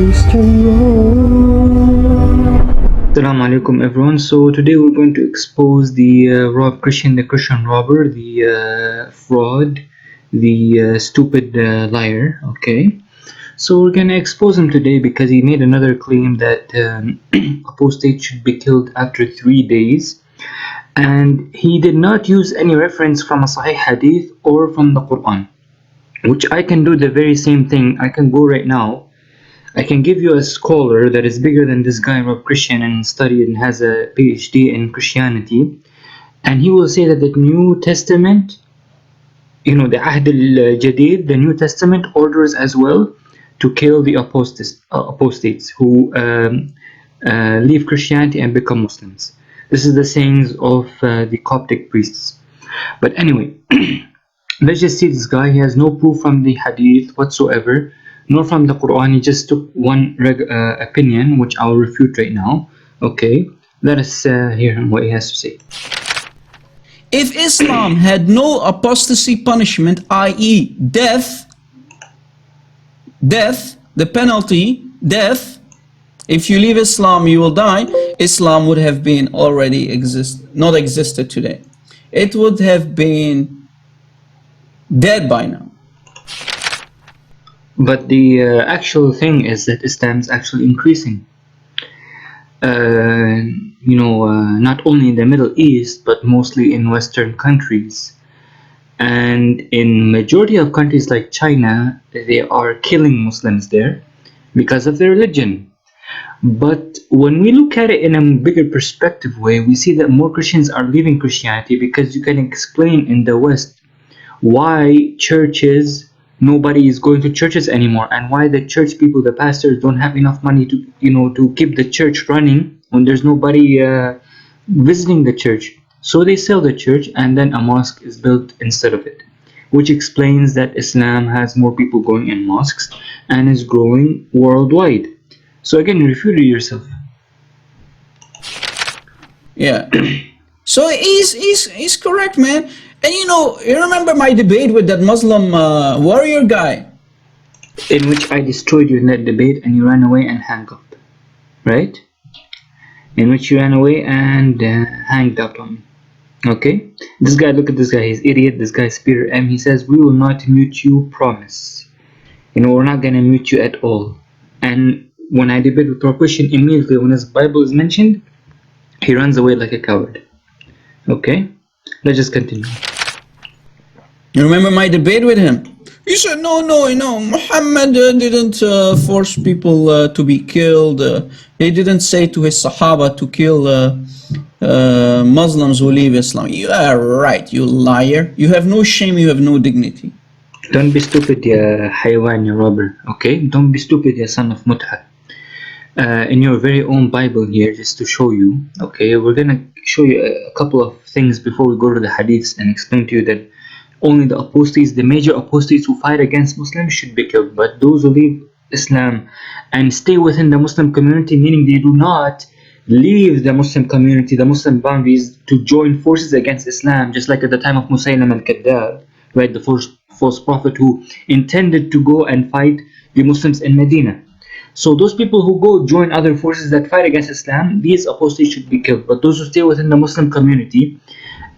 Assalamu alaikum everyone. So today we're going to expose the Christian robber, the fraud, the stupid liar. Okay, so we're gonna expose him today because he made another claim that apostates should be killed after 3 days, and he did not use any reference from a Sahih Hadith or from the Quran, which I can do the very same thing. I can go right now. I can give you a scholar that is bigger than this guy, Rob Christian, and studied and has a PhD in Christianity, and he will say that the New Testament, the Ahd al-Jadid, the New Testament orders as well to kill the apostates who leave Christianity and become Muslims. This is the sayings of the Coptic priests. But anyway, let's just see this guy. He has no proof from the Hadith whatsoever, nor from the Quran. He just took one opinion, which I'll refute right now. Okay, let us hear him what he has to say. If Islam had no apostasy punishment, i.e. death, the penalty, death, if you leave Islam you will die, Islam would have been already not existed today. It would have been dead by now. But the actual thing is that Islam is actually increasing. Not only in the Middle East, but mostly in Western countries. And in majority of countries like China, they are killing Muslims there because of their religion. But when we look at it in a bigger perspective way, we see that more Christians are leaving Christianity because you can explain in the West why nobody is going to churches anymore, and why the church people, the pastors, don't have enough money to keep the church running when there's nobody visiting the church. So they sell the church, and then a mosque is built instead of it, which explains that Islam has more people going in mosques and is growing worldwide. So again, you refuted yourself. Yeah. So he's correct, man. And you remember my debate with that Muslim warrior guy? In which I destroyed you in that debate and you ran away and hung up. Right? In which you ran away and hanged up on me. Okay? This guy, look at this guy. He's idiot. This guy's Peter M. He says, we will not mute you, promise. We're not going to mute you at all. And when I debate with Rob Christian, immediately when his Bible is mentioned, he runs away like a coward. Okay? Let's just continue. You remember my debate with him? He said, no, Muhammad didn't force people to be killed. He didn't say to his Sahaba to kill Muslims who leave Islam. You are right, you liar. You have no shame, you have no dignity. Don't be stupid, ya haywan, ya robber. Okay? Don't be stupid, ya son of Mutha. In your very own Bible here, just to show you, okay, we're gonna show you a couple of things before we go to the hadiths and explain to you that only the apostates, the major apostates who fight against Muslims, should be killed. But those who leave Islam and stay within the Muslim community, meaning they do not leave the Muslim community, the Muslim boundaries, to join forces against Islam, just like at the time of Musaylim al-Kadhdab, right, the false prophet who intended to go and fight the Muslims in Medina. So those people who go join other forces that fight against Islam, these apostates should be killed. But those who stay within the Muslim community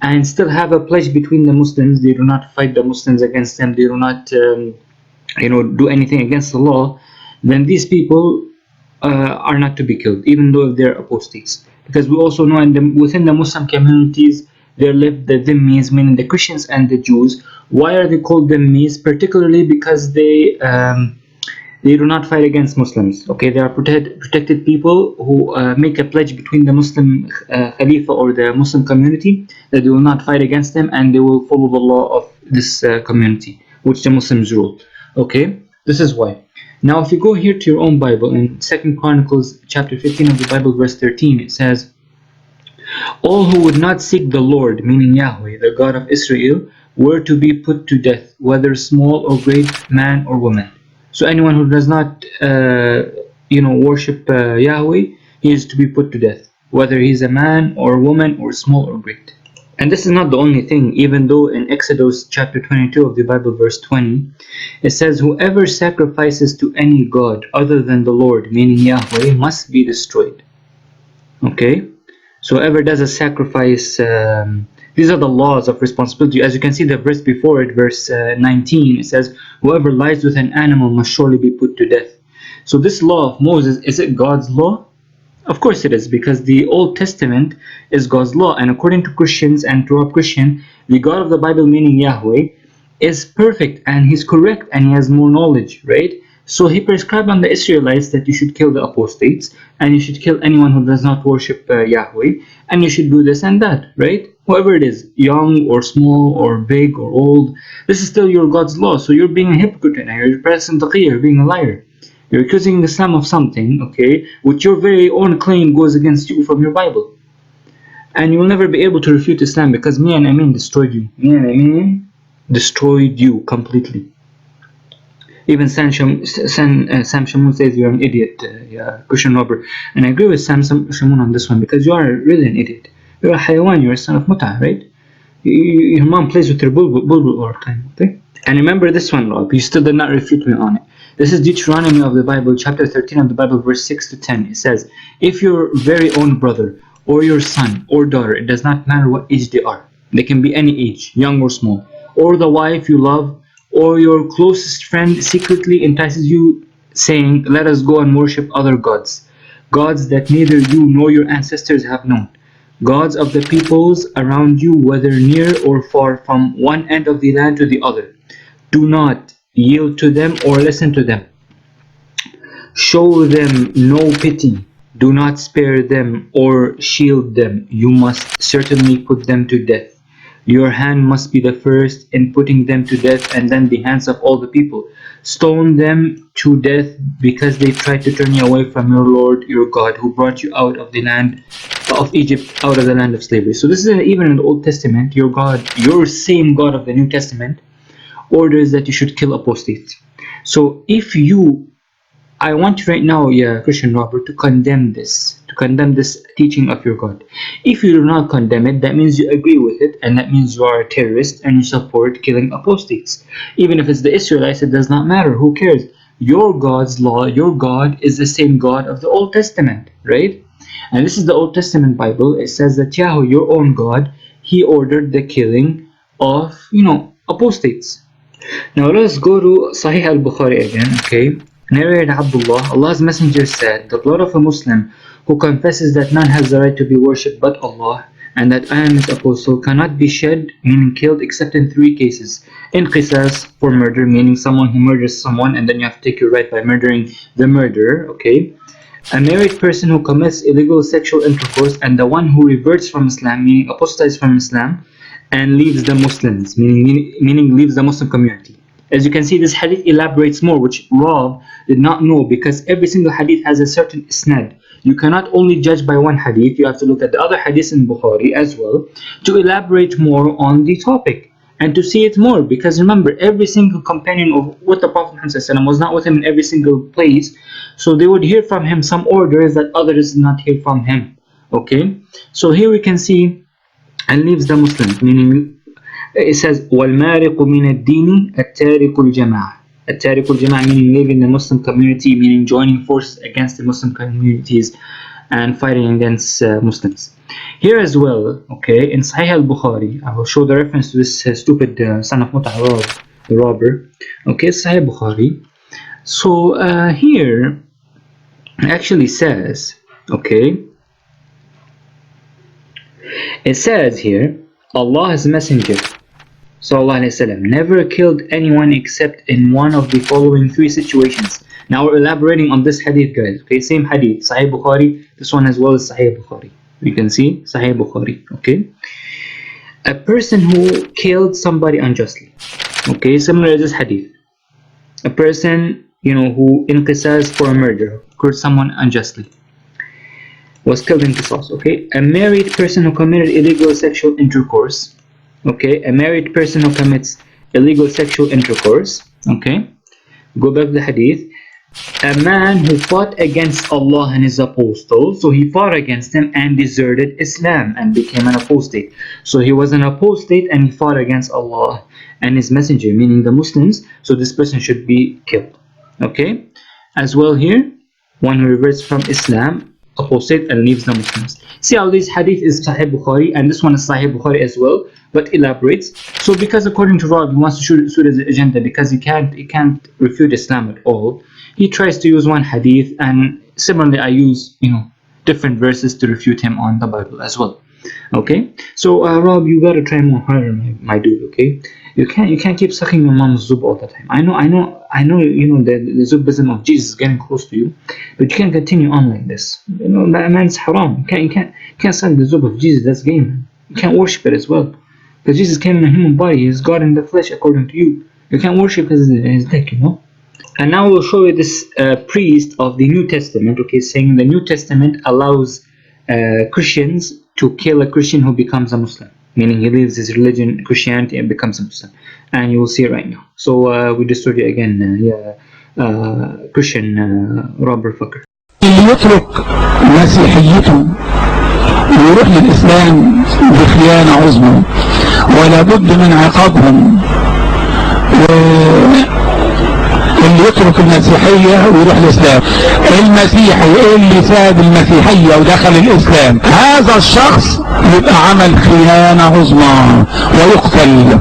and still have a pledge between the Muslims, they do not fight the Muslims against them, they do not do anything against the law, then these people are not to be killed, even though they're apostates. Because we also know within the Muslim communities there live the dhimmis, meaning the Christians and the Jews. Why are they called dhimmis? Particularly because they do not fight against Muslims. Okay, they are protected people who make a pledge between the Muslim Khalifa or the Muslim community that they will not fight against them and they will follow the law of this community, which the Muslims rule. Okay, this is why. Now, if you go here to your own Bible in 2 Chronicles chapter 15 of the Bible, verse 13, it says, all who would not seek the Lord, meaning Yahweh, the God of Israel, were to be put to death, whether small or great, man or woman. So anyone who does not, worship Yahweh, he is to be put to death, whether he's a man or a woman or small or great. And this is not the only thing, even though in Exodus chapter 22 of the Bible, verse 20, it says, whoever sacrifices to any god other than the Lord, meaning Yahweh, must be destroyed. Okay? So whoever does a sacrifice, these are the laws of responsibility. As you can see the verse before it, verse 19, it says, whoever lies with an animal must surely be put to death. So this law of Moses, is it God's law? Of course it is, because the Old Testament is God's law, and according to Christians and to our Christian, the God of the Bible, meaning Yahweh, is perfect and he's correct and he has more knowledge, right? So he prescribed on the Israelites that you should kill the apostates and you should kill anyone who does not worship Yahweh, and you should do this and that, right? Whoever it is, young or small or big or old, this is still your God's law. So you're being a hypocrite now, you're pressing taqiyya, you're being a liar. You're accusing Islam of something, okay, which your very own claim goes against you from your Bible. And you'll never be able to refute Islam because me and Amin destroyed you. Me and Amin destroyed you completely. Even Sam Shamoun says you're an idiot, Christian Robert. And I agree with Sam Shamoun on this one because you are really an idiot. You're a hayawan, you're a son of Mut'ah, right? Your mom plays with your bulbul all the time, okay? And remember this one, Rob, you still did not refute me on it. This is Deuteronomy of the Bible, chapter 13 of the Bible, verse 6 to 10. It says, if your very own brother or your son or daughter, it does not matter what age they are, they can be any age, young or small, or the wife you love, or your closest friend secretly entices you, saying, let us go and worship other gods, gods that neither you nor your ancestors have known, gods of the peoples around you, whether near or far, from one end of the land to the other. Do not yield to them or listen to them. Show them no pity. Do not spare them or shield them. You must certainly put them to death. Your hand must be the first in putting them to death, and then the hands of all the people. Stone them to death because they tried to turn you away from your Lord, your God, who brought you out of the land of Egypt, out of the land of slavery. So this is even in the Old Testament, your God, your same God of the New Testament, orders that you should kill apostates. So if you, I want you right now, Christian Robert, to condemn this teaching of your God. If you do not condemn it, that means you agree with it, and that means you are a terrorist and you support killing apostates. Even if it's the Israelites, it does not matter. Who cares? Your God's law, your God is the same God of the Old Testament, right? And this is the Old Testament Bible. It says that Yahweh, your own God, he ordered the killing of, apostates. Now let us go to Sahih al-Bukhari again, okay? Narrated Abdullah, Allah's Messenger said, the blood of a Muslim who confesses that none has the right to be worshipped but Allah, and that I am his apostle, cannot be shed, meaning killed, except in 3 cases. In qisas, for murder, meaning someone who murders someone and then you have to take your right by murdering the murderer, okay? A married person who commits illegal sexual intercourse, and the one who reverts from Islam, meaning apostatizes from Islam, and leaves the Muslims, meaning leaves the Muslim community. As you can see, this hadith elaborates more, which Rob did not know, because every single hadith has a certain isnad. You cannot only judge by one hadith, you have to look at the other hadiths in Bukhari as well to elaborate more on the topic and to see it more. Because remember, every single companion of with the Prophet Muhammad was not with him in every single place, so they would hear from him some orders that others did not hear from him. Okay, so here we can see, and leaves the Muslims, meaning it says وَالْمَارِقُ مِنَ الدِّينِ التَّارِكُ الْجَمَاعَةِ. التَّارِكُ الْجَمَاعَةِ meaning leaving the Muslim community, meaning joining forces against the Muslim communities and fighting against Muslims. Here as well, okay, in Sahih al-Bukhari, I will show the reference to this stupid son of Mut'ah, the robber. Okay, Sahih Bukhari. So here it actually says, okay, it says here, Allah's Messenger Sallallahu Alaihi Wasallam never killed anyone except in one of the following 3 situations. Now we're elaborating on this hadith, guys. Okay, same hadith, Sahih Bukhari, this one as well as Sahih Bukhari. You can see Sahih Bukhari, okay? A person who killed somebody unjustly. Okay, similar to this hadith. A person, who in qisas for a murder, killed someone unjustly, was killed in qisas, okay? A married person who committed illegal sexual intercourse. Okay, a married person who commits illegal sexual intercourse, okay, go back to the hadith, A man who fought against Allah and His apostles, so he fought against them and deserted Islam and became an apostate. So he was an apostate and he fought against Allah and His messenger, meaning the Muslims, so this person should be killed. Okay? As well here, one who reverts from Islam, apostate, and leaves the Muslims. See how this hadith is Sahih Bukhari and this one is Sahih Bukhari as well, but elaborates. So because according to Rob, he wants to suit his agenda because he can't refute Islam at all. He tries to use one hadith, and similarly I use different verses to refute him on the Bible as well. Okay, so Rob, you gotta try more harder, my dude. Okay, you can't keep sucking your mom's zub all the time. I know the zubism of Jesus is getting close to you, but you can't continue on like this. That man's haram. You can't suck the zub of Jesus. That's game. You can't worship it as well, because Jesus came in a human body. He's God in the flesh according to you. You can't worship his dick, And now we'll show you this priest of the New Testament, okay, saying the New Testament allows Christians to kill a Christian who becomes a Muslim, meaning he leaves his religion, Christianity, and becomes a Muslim. And you will see it right now. So we destroyed you again, Christian robber fucker. اللي يترك مسيحيته ويروح للإسلام بخيانة عظمى ولا بد من عقابهم. اللي يترك المسيحية ويروح الإسلام، المسيحي اللي ساب المسيحية ودخل الإسلام، هذا الشخص يبقى عمل خيانة عظمى ويقتل.